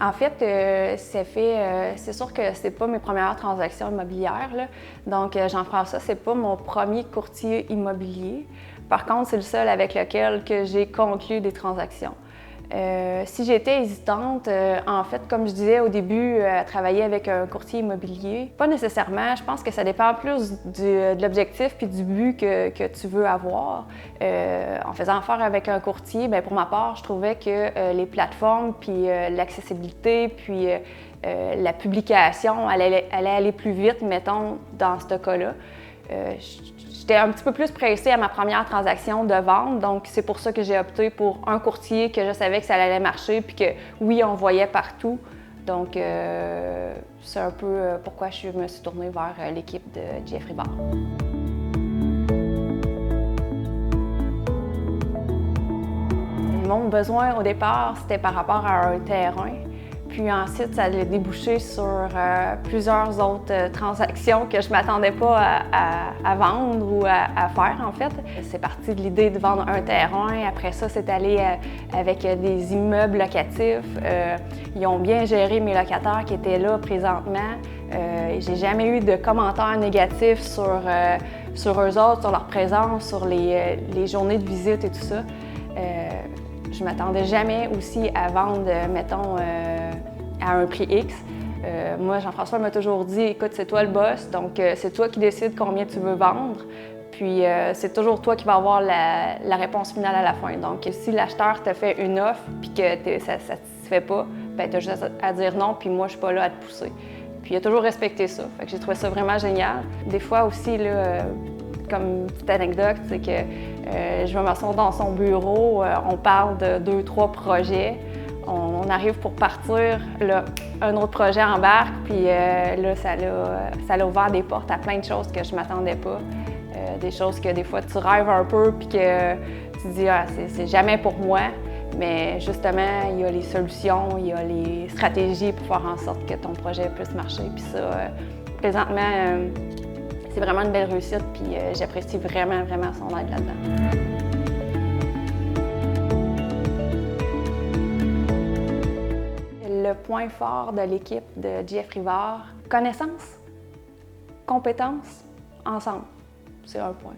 En fait, c'est sûr que c'est pas mes premières transactions immobilières, là. Donc, Jean-François, c'est pas mon premier courtier immobilier. Par contre, c'est le seul avec lequel que j'ai conclu des transactions. Si j'étais hésitante, en fait, comme je disais au début, à travailler avec un courtier immobilier, pas nécessairement. Je pense que ça dépend plus de l'objectif puis du but que tu veux avoir. En faisant affaire avec un courtier, bien, pour ma part, je trouvais que les plateformes puis l'accessibilité puis la publication allait aller plus vite, mettons, dans ce cas-là. J'étais un petit peu plus pressée à ma première transaction de vente, donc c'est pour ça que j'ai opté pour un courtier que je savais que ça allait marcher, puis que oui, on voyait partout. Donc c'est un peu pourquoi je me suis tournée vers l'équipe de Jeffrey Barr. Mon besoin au départ, c'était par rapport à un terrain. Puis ensuite, ça a débouché sur plusieurs autres transactions que je ne m'attendais pas à vendre ou à faire, en fait. C'est parti de l'idée de vendre un terrain. Après ça, c'est allé avec des immeubles locatifs. Ils ont bien géré mes locataires qui étaient là présentement. J'ai jamais eu de commentaires négatifs sur eux autres, sur leur présence, sur les journées de visite et tout ça. Je m'attendais jamais aussi à vendre, mettons, à un prix X. Moi, Jean-François m'a toujours dit, écoute, c'est toi le boss, donc c'est toi qui décides combien tu veux vendre. Puis c'est toujours toi qui vas avoir la réponse finale à la fin. Donc si l'acheteur te fait une offre puis que ça ne te satisfait pas, ben tu as juste à dire non, puis moi, je suis pas là à te pousser. Puis il a toujours respecté ça. Fait que j'ai trouvé ça vraiment génial. Des fois aussi, là, comme petite anecdote, c'est que je vais m'asseoir dans son bureau, on parle de 2-3 projets. On arrive pour partir, là, un autre projet embarque, puis là, ça l'a ouvert des portes à plein de choses que je ne m'attendais pas. Des choses que des fois tu rêves un peu, puis que tu te dis ah, c'est jamais pour moi. Mais justement, il y a les solutions, il y a les stratégies pour faire en sorte que ton projet puisse marcher. Puis ça, présentement, c'est vraiment une belle réussite, puis j'apprécie vraiment, vraiment son aide là-dedans. Le point fort de l'équipe de Jeffrey Barr, connaissance, compétence, ensemble. C'est un point.